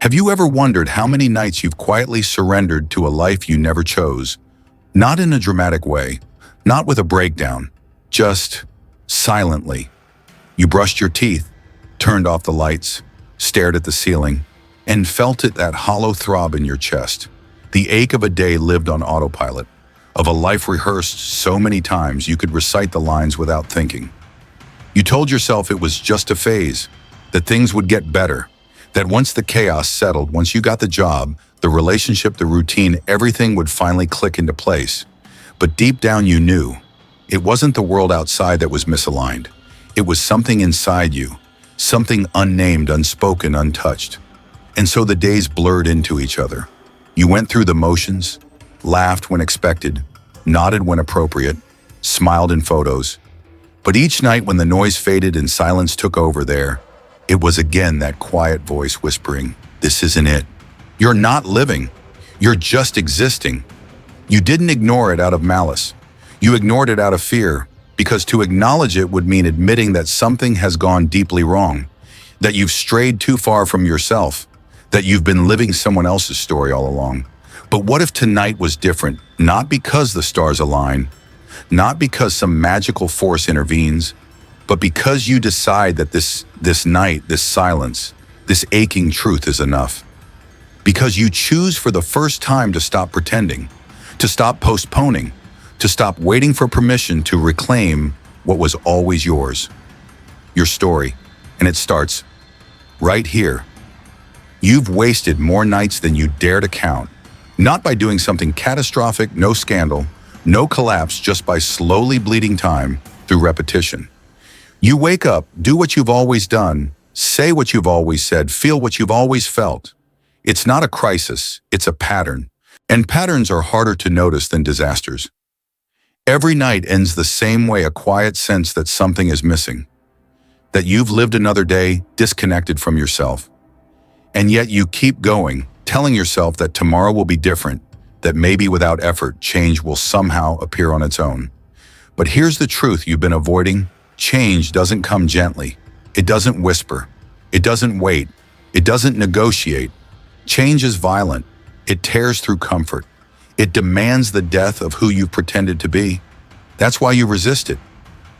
Have you ever wondered how many nights you've quietly surrendered to a life you never chose? Not in a dramatic way, not with a breakdown, just silently. You brushed your teeth, turned off the lights, stared at the ceiling, and felt that hollow throb in your chest. The ache of a day lived on autopilot, of a life rehearsed so many times you could recite the lines without thinking. You told yourself it was just a phase, that things would get better, that once the chaos settled, once you got the job, the relationship, the routine, everything would finally click into place. But deep down you knew, it wasn't the world outside that was misaligned. It was something inside you, something unnamed, unspoken, untouched. And so the days blurred into each other. You went through the motions, laughed when expected, nodded when appropriate, smiled in photos. But each night when the noise faded and silence took over there, it was again that quiet voice whispering, "This isn't it. You're not living. You're just existing." You didn't ignore it out of malice. You ignored it out of fear, because to acknowledge it would mean admitting that something has gone deeply wrong, that you've strayed too far from yourself, that you've been living someone else's story all along. But what if tonight was different? Not because the stars align, not because some magical force intervenes, but because you decide that this night, this silence, this aching truth is enough. Because you choose for the first time to stop pretending, to stop postponing, to stop waiting for permission to reclaim what was always yours. Your story, and it starts right here. You've wasted more nights than you dare to count, not by doing something catastrophic, no scandal, no collapse, just by slowly bleeding time through repetition. You wake up, do what you've always done, say what you've always said, feel what you've always felt. It's not a crisis, it's a pattern. And patterns are harder to notice than disasters. Every night ends the same way, a quiet sense that something is missing, that you've lived another day disconnected from yourself. And yet you keep going, telling yourself that tomorrow will be different, that maybe without effort, change will somehow appear on its own. But here's the truth you've been avoiding. Change doesn't come gently. It doesn't whisper. It doesn't wait. It doesn't negotiate. Change is violent. It tears through comfort. It demands the death of who you've pretended to be. That's why you resist it.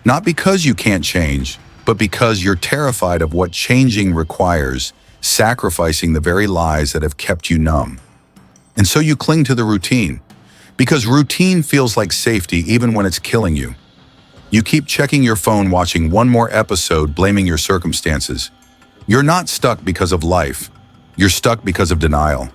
Not because you can't change, but because you're terrified of what changing requires, sacrificing the very lies that have kept you numb. And so you cling to the routine, because routine feels like safety even when it's killing you. You keep checking your phone, watching one more episode, blaming your circumstances. You're not stuck because of life. You're stuck because of denial.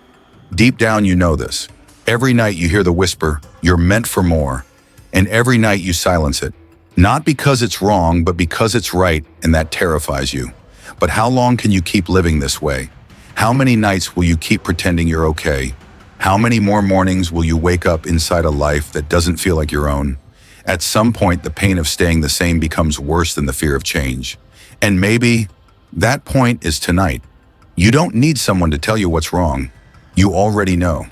Deep down, you know this. Every night you hear the whisper, "You're meant for more." And every night you silence it. Not because it's wrong, but because it's right, and that terrifies you. But how long can you keep living this way? How many nights will you keep pretending you're okay? How many more mornings will you wake up inside a life that doesn't feel like your own? At some point, the pain of staying the same becomes worse than the fear of change. And maybe that point is tonight. You don't need someone to tell you what's wrong. You already know.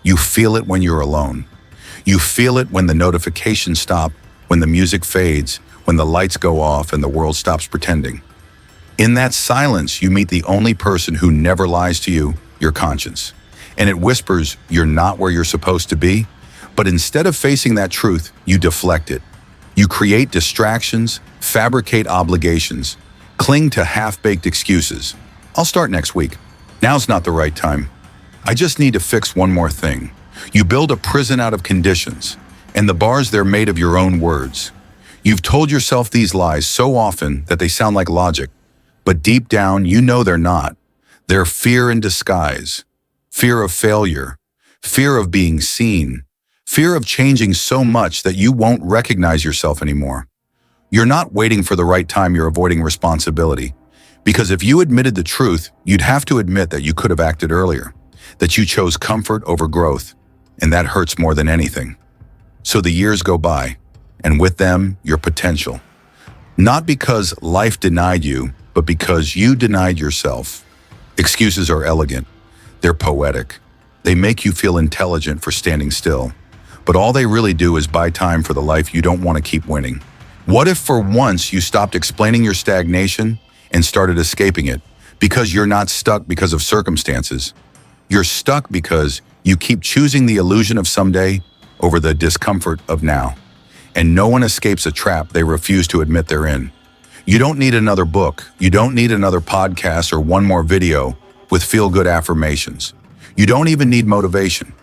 You feel it when you're alone. You feel it when the notifications stop, when the music fades, when the lights go off and the world stops pretending. In that silence, you meet the only person who never lies to you, your conscience. And it whispers, "You're not where you're supposed to be." But instead of facing that truth, you deflect it. You create distractions, fabricate obligations, cling to half-baked excuses. "I'll start next week. Now's not the right time. I just need to fix one more thing." You build a prison out of conditions, and the bars they're made of your own words. You've told yourself these lies so often that they sound like logic, but deep down you know they're not. They're fear in disguise. Fear of failure, fear of being seen, fear of changing so much that you won't recognize yourself anymore. You're not waiting for the right time, you're avoiding responsibility. Because if you admitted the truth, you'd have to admit that you could have acted earlier, that you chose comfort over growth, and that hurts more than anything. So the years go by, and with them, your potential. Not because life denied you, but because you denied yourself. Excuses are elegant. They're poetic. They make you feel intelligent for standing still. But all they really do is buy time for the life you don't want to keep winning. What if for once you stopped explaining your stagnation and started escaping it? Because you're not stuck because of circumstances. You're stuck because you keep choosing the illusion of someday over the discomfort of now. And no one escapes a trap they refuse to admit they're in. You don't need another book. You don't need another podcast or one more video with feel-good affirmations. You don't even need motivation.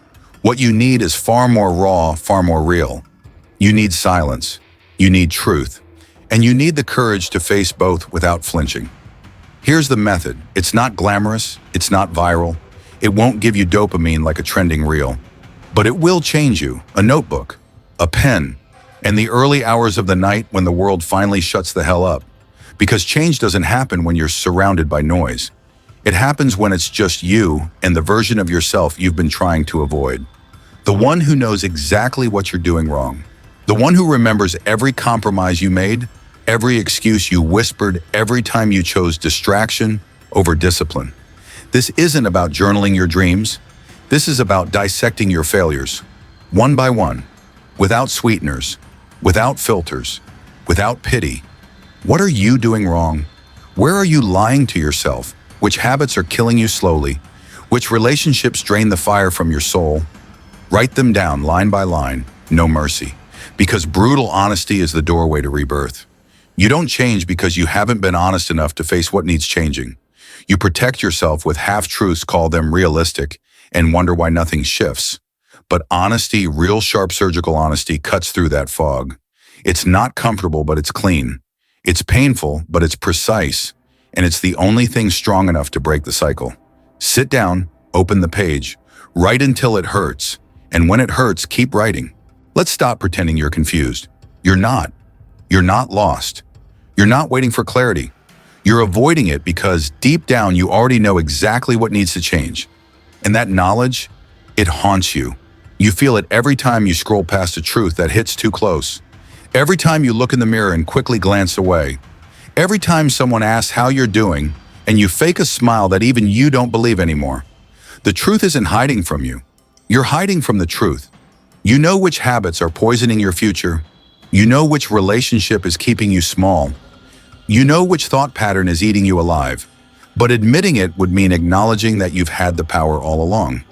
What you need is far more raw, far more real. You need silence. You need truth. And you need the courage to face both without flinching. Here's the method. It's not glamorous. It's not viral. It won't give you dopamine like a trending reel. But it will change you. A notebook, a pen, and the early hours of the night when the world finally shuts the hell up. Because change doesn't happen when you're surrounded by noise. It happens when it's just you and the version of yourself you've been trying to avoid. The one who knows exactly what you're doing wrong. The one who remembers every compromise you made, every excuse you whispered, every time you chose distraction over discipline. This isn't about journaling your dreams. This is about dissecting your failures, one by one, without sweeteners, without filters, without pity. What are you doing wrong? Where are you lying to yourself? Which habits are killing you slowly? Which relationships drain the fire from your soul? Write them down line by line, no mercy. Because brutal honesty is the doorway to rebirth. You don't change because you haven't been honest enough to face what needs changing. You protect yourself with half-truths, call them realistic, and wonder why nothing shifts. But honesty, real sharp surgical honesty, cuts through that fog. It's not comfortable, but it's clean. It's painful, but it's precise. And it's the only thing strong enough to break the cycle. Sit down, open the page, write until it hurts. And when it hurts, keep writing. Let's stop pretending you're confused. You're not. You're not lost. You're not waiting for clarity. You're avoiding it because deep down you already know exactly what needs to change. And that knowledge, it haunts you. You feel it every time you scroll past a truth that hits too close. Every time you look in the mirror and quickly glance away. Every time someone asks how you're doing and you fake a smile that even you don't believe anymore. The truth isn't hiding from you. You're hiding from the truth. You know which habits are poisoning your future. You know which relationship is keeping you small. You know which thought pattern is eating you alive. But admitting it would mean acknowledging that you've had the power all along.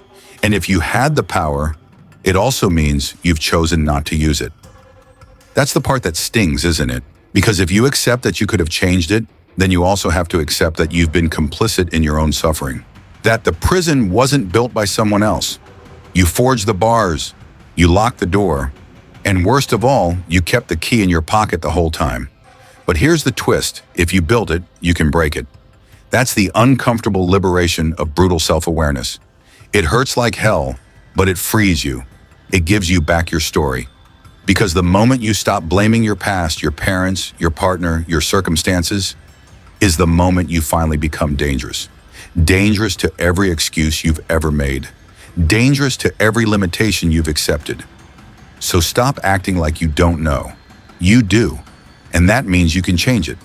And if you had the power, it also means you've chosen not to use it. That's the part that stings, isn't it? Because if you accept that you could have changed it, then you also have to accept that you've been complicit in your own suffering. That the prison wasn't built by someone else. You forged the bars, you locked the door, and worst of all, you kept the key in your pocket the whole time. But here's the twist. If you build it, you can break it. That's the uncomfortable liberation of brutal self-awareness. It hurts like hell, but it frees you. It gives you back your story. Because the moment you stop blaming your past, your parents, your partner, your circumstances, is the moment you finally become dangerous. Dangerous to every excuse you've ever made. Dangerous to every limitation you've accepted. So stop acting like you don't know. You do, and that means you can change it.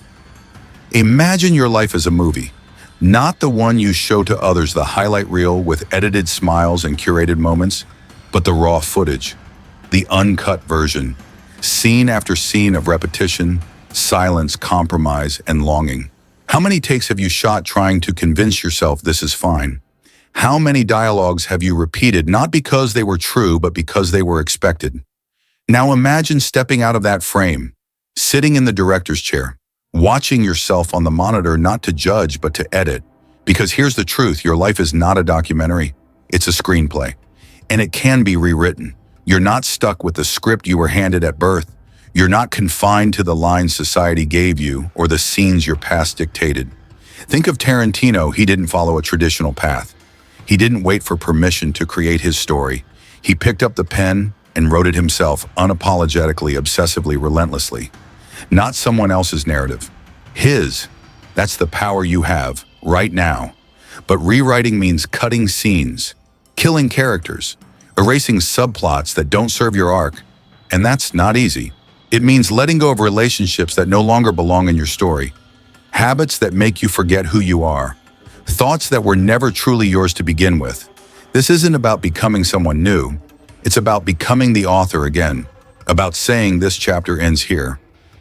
Imagine your life as a movie, not the one you show to others, the highlight reel with edited smiles and curated moments, but the raw footage, the uncut version, scene after scene of repetition, silence, compromise, and longing. How many takes have you shot trying to convince yourself this is fine? How many dialogues have you repeated not because they were true, but because they were expected? Now imagine stepping out of that frame, sitting in the director's chair, watching yourself on the monitor, not to judge, but to edit. Because here's the truth, your life is not a documentary, it's a screenplay. And it can be rewritten. You're not stuck with the script you were handed at birth. You're not confined to the lines society gave you or the scenes your past dictated. Think of Tarantino. He didn't follow a traditional path. He didn't wait for permission to create his story. He picked up the pen and wrote it himself, unapologetically, obsessively, relentlessly. Not someone else's narrative. His. That's the power you have right now. But rewriting means cutting scenes, killing characters, erasing subplots that don't serve your arc. And that's not easy. It means letting go of relationships that no longer belong in your story, habits that make you forget who you are, thoughts that were never truly yours to begin with. This isn't about becoming someone new. It's about becoming the author again, about saying this chapter ends here,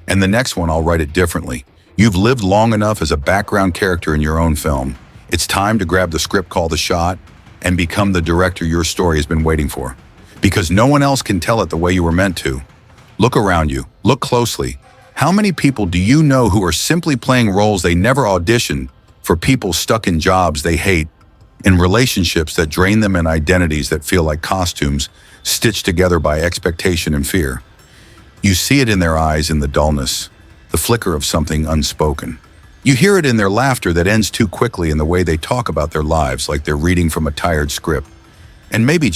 and the next one I'll write it differently. You've lived long enough as a background character in your own film. It's time to grab the script, call the shot, and become the director your story has been waiting for. Because no one else can tell it the way you were meant to. Look around you. Look closely. How many people do you know who are simply playing roles they never auditioned for, people stuck in jobs they hate, in relationships that drain them, and identities that feel like costumes stitched together by expectation and fear? You see it in their eyes, in the dullness, the flicker of something unspoken. You hear it in their laughter that ends too quickly, in the way they talk about their lives like they're reading from a tired script. And maybe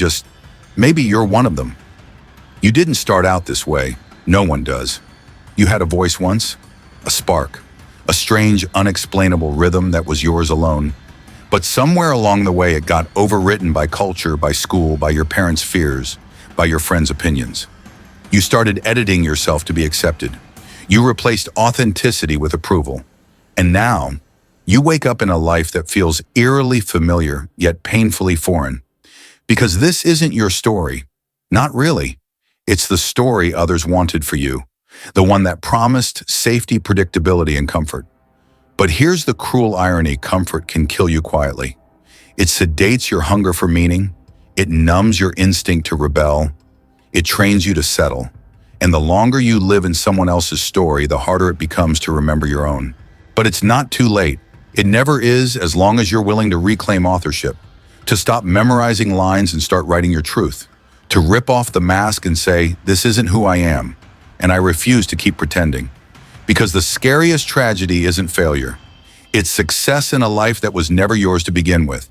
you're one of them. You didn't start out this way. No one does. You had a voice once, a spark, a strange, unexplainable rhythm that was yours alone. But somewhere along the way, it got overwritten by culture, by school, by your parents' fears, by your friends' opinions. You started editing yourself to be accepted. You replaced authenticity with approval. And now, you wake up in a life that feels eerily familiar, yet painfully foreign. Because this isn't your story. Not really. It's the story others wanted for you. The one that promised safety, predictability, and comfort. But here's the cruel irony: comfort can kill you quietly. It sedates your hunger for meaning. It numbs your instinct to rebel. It trains you to settle. And the longer you live in someone else's story, the harder it becomes to remember your own. But it's not too late. It never is, as long as you're willing to reclaim authorship, to stop memorizing lines and start writing your truth, to rip off the mask and say, this isn't who I am, and I refuse to keep pretending. Because the scariest tragedy isn't failure. It's success in a life that was never yours to begin with.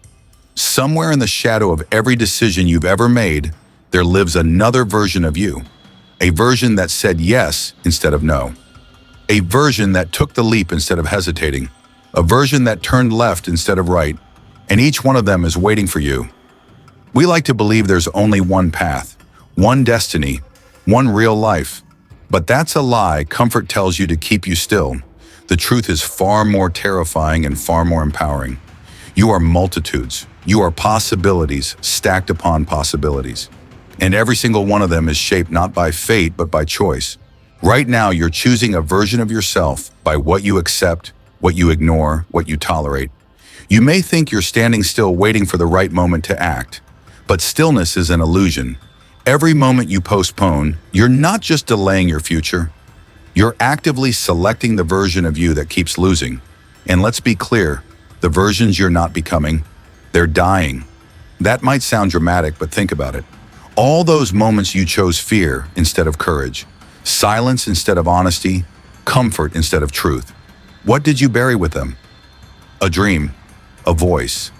Somewhere in the shadow of every decision you've ever made, there lives another version of you. A version that said yes instead of no. A version that took the leap instead of hesitating. A version that turned left instead of right. And each one of them is waiting for you. We like to believe there's only one path, one destiny, one real life. But that's a lie. Comfort tells you to keep you still. The truth is far more terrifying and far more empowering. You are multitudes. You are possibilities stacked upon possibilities. And every single one of them is shaped not by fate, but by choice. Right now, you're choosing a version of yourself by what you accept, what you ignore, what you tolerate. You may think you're standing still waiting for the right moment to act, but stillness is an illusion. Every moment you postpone, you're not just delaying your future, you're actively selecting the version of you that keeps losing. And let's be clear, the versions you're not becoming, they're dying. That might sound dramatic, but think about it. All those moments you chose fear instead of courage, silence instead of honesty, comfort instead of truth. What did you bury with them? A dream, a voice,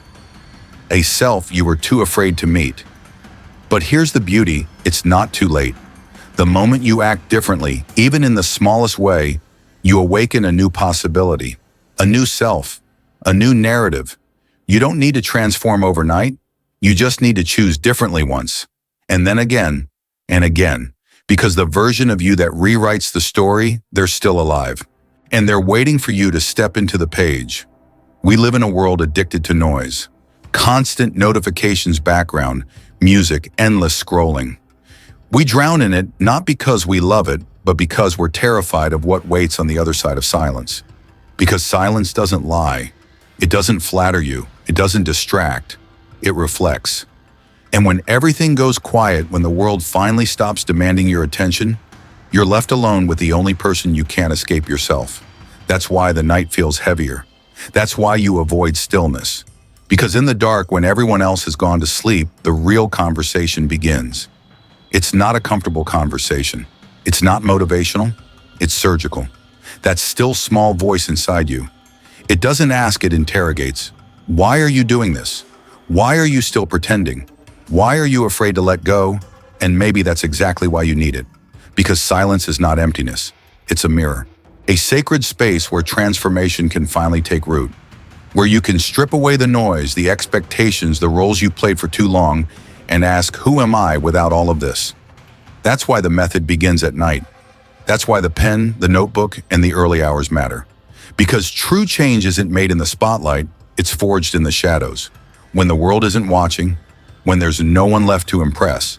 a self you were too afraid to meet. But here's the beauty, it's not too late. The moment you act differently, even in the smallest way, you awaken a new possibility, a new self, a new narrative. You don't need to transform overnight, you just need to choose differently once, and then again, and again. Because the version of you that rewrites the story, they're still alive. And they're waiting for you to step into the page. We live in a world addicted to noise. Constant notifications, background, music, endless scrolling. We drown in it not because we love it, but because we're terrified of what waits on the other side of silence. Because silence doesn't lie. It doesn't flatter you. It doesn't distract. It reflects. And when everything goes quiet, when the world finally stops demanding your attention, you're left alone with the only person you can't escape, yourself. That's why the night feels heavier. That's why you avoid stillness. Because in the dark, when everyone else has gone to sleep, the real conversation begins. It's not a comfortable conversation. It's not motivational. It's surgical. That still small voice inside you. It doesn't ask, it interrogates. Why are you doing this? Why are you still pretending? Why are you afraid to let go? And maybe that's exactly why you need it. Because silence is not emptiness. It's a mirror. A sacred space where transformation can finally take root. Where you can strip away the noise, the expectations, the roles you played for too long, and ask, who am I without all of this? That's why the method begins at night. That's why the pen, the notebook, and the early hours matter. Because true change isn't made in the spotlight, it's forged in the shadows. When the world isn't watching, when there's no one left to impress,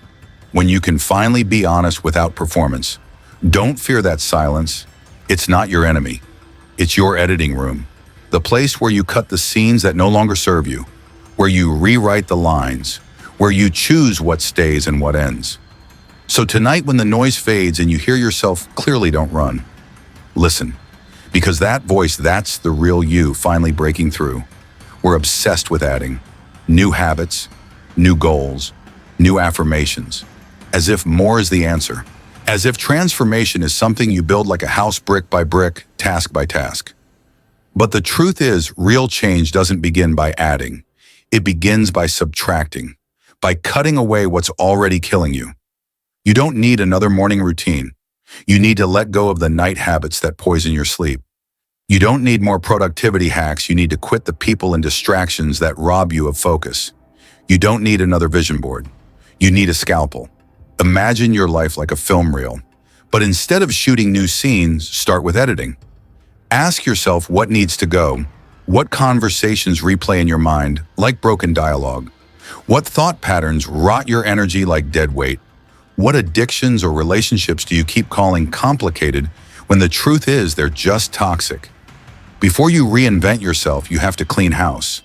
when you can finally be honest without performance. Don't fear that silence. It's not your enemy. It's your editing room, the place where you cut the scenes that no longer serve you, where you rewrite the lines, where you choose what stays and what ends. So tonight, when the noise fades and you hear yourself clearly, don't run. Listen, because that voice, that's the real you finally breaking through. We're obsessed with adding new habits, new goals, new affirmations, as if more is the answer, as if transformation is something you build like a house brick by brick, task by task. But the truth is, real change doesn't begin by adding. It begins by subtracting, by cutting away what's already killing you. You don't need another morning routine. You need to let go of the night habits that poison your sleep. You don't need more productivity hacks. You need to quit the people and distractions that rob you of focus. You don't need another vision board. You need a scalpel. Imagine your life like a film reel. But instead of shooting new scenes, start with editing. Ask yourself what needs to go. What conversations replay in your mind like broken dialogue? What thought patterns rot your energy like dead weight? What addictions or relationships do you keep calling complicated when the truth is they're just toxic? Before you reinvent yourself, you have to clean house.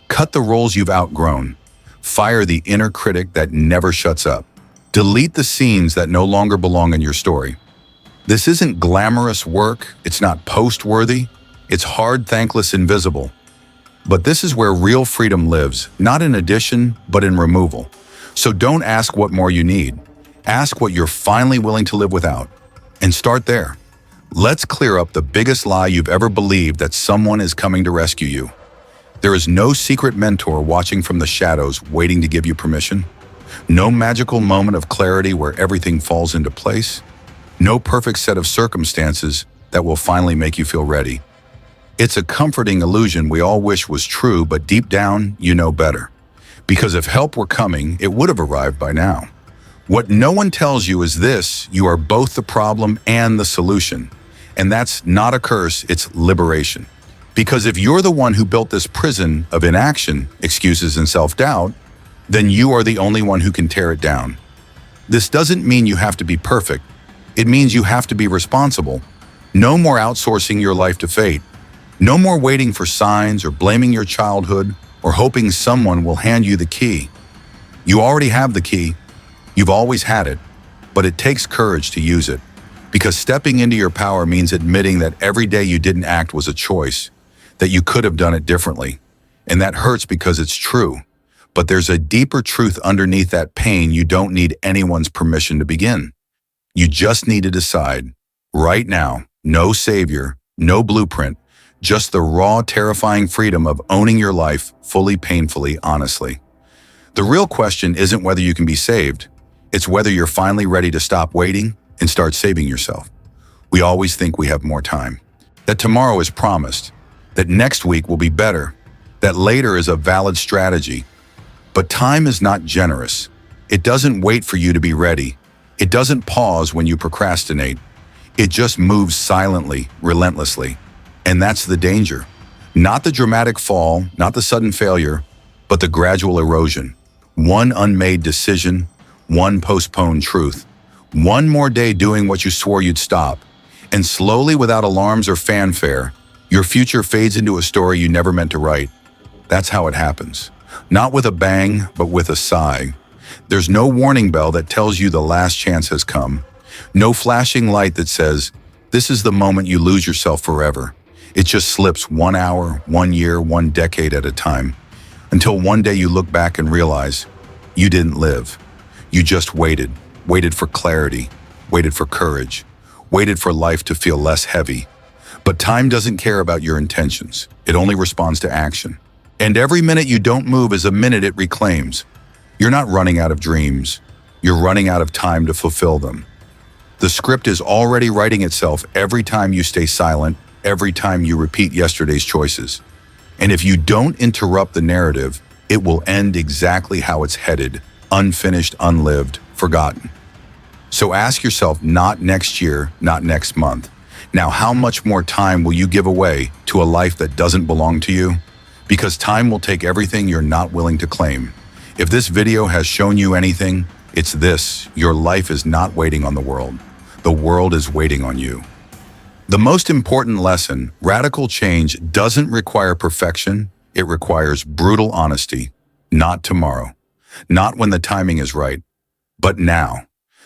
Cut the roles you've outgrown. Fire the inner critic that never shuts up. Delete the scenes that no longer belong in your story. This isn't glamorous work. It's not post-worthy. It's hard, thankless, invisible. But this is where real freedom lives, not in addition, but in removal. So don't ask what more you need. Ask what you're finally willing to live without. And start there. Let's clear up the biggest lie you've ever believed, that someone is coming to rescue you. There is no secret mentor watching from the shadows waiting to give you permission. No magical moment of clarity where everything falls into place. No perfect set of circumstances that will finally make you feel ready. It's a comforting illusion we all wish was true, but deep down, you know better. Because if help were coming, it would have arrived by now. What no one tells you is this: you are both the problem and the solution. And that's not a curse, it's liberation. Because if you're the one who built this prison of inaction, excuses, and self-doubt, then you are the only one who can tear it down. This doesn't mean you have to be perfect. It means you have to be responsible. No more outsourcing your life to fate. No more waiting for signs or blaming your childhood or hoping someone will hand you the key. You already have the key. You've always had it, but it takes courage to use it. Because stepping into your power means admitting that every day you didn't act was a choice, that you could have done it differently. And that hurts because it's true. But there's a deeper truth underneath that pain. You don't need anyone's permission to begin. You just need to decide, right now, no savior, no blueprint, just the raw, terrifying freedom of owning your life fully, painfully, honestly. The real question isn't whether you can be saved. It's whether you're finally ready to stop waiting and start saving yourself. We always think we have more time, that tomorrow is promised, that next week will be better, that later is a valid strategy. But time is not generous. It doesn't wait for you to be ready. It doesn't pause when you procrastinate. It just moves silently, relentlessly. And that's the danger. Not the dramatic fall, not the sudden failure, but the gradual erosion. One unmade decision, one postponed truth, one more day doing what you swore you'd stop. And slowly, without alarms or fanfare, your future fades into a story you never meant to write. That's how it happens. Not with a bang, but with a sigh. There's no warning bell that tells you the last chance has come. No flashing light that says, this is the moment you lose yourself forever. It just slips 1 hour, 1 year, 1 decade at a time. Until one day you look back and realize you didn't live. You just waited for clarity, waited for courage, waited for life to feel less heavy. But time doesn't care about your intentions. It only responds to action. And every minute you don't move is a minute it reclaims. You're not running out of dreams. You're running out of time to fulfill them. The script is already writing itself every time you stay silent, every time you repeat yesterday's choices. And if you don't interrupt the narrative, it will end exactly how it's headed, unfinished, unlived, forgotten. So ask yourself, not next year, not next month. Now, how much more time will you give away to a life that doesn't belong to you? Because time will take everything you're not willing to claim. If this video has shown you anything, it's this: your life is not waiting on the world. The world is waiting on you. The most important lesson, radical change doesn't require perfection, it requires brutal honesty. Not tomorrow, not when the timing is right, but now.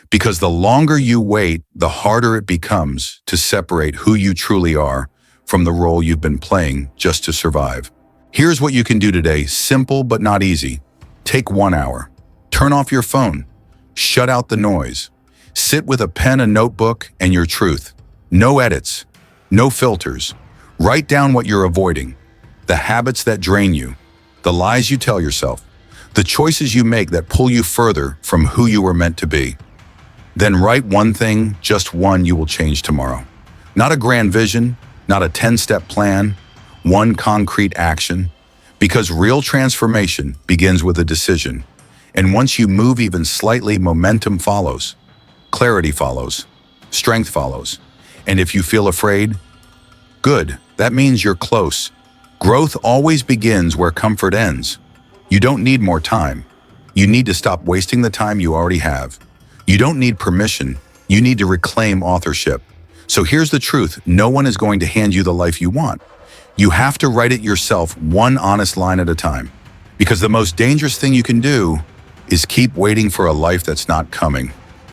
Because the longer you wait, the harder it becomes to separate who you truly are from the role you've been playing just to survive. Here's what you can do today, simple but not easy. Take 1 hour. Turn off your phone. Shut out the noise. Sit with a pen, a notebook, and your truth. No edits. No filters. Write down what you're avoiding. The habits that drain you. The lies you tell yourself. The choices you make that pull you further from who you were meant to be. Then write one thing, just one you will change tomorrow. Not a grand vision, not a 10-step plan, one concrete action. Because real transformation begins with a decision. And once you move even slightly, momentum follows. Clarity follows. Strength follows. And if you feel afraid, good, that means you're close. Growth always begins where comfort ends. You don't need more time. You need to stop wasting the time you already have. You don't need permission. You need to reclaim authorship. So here's the truth. No one is going to hand you the life you want. You have to write it yourself, one honest line at a time. Because the most dangerous thing you can do is keep waiting for a life that's not coming.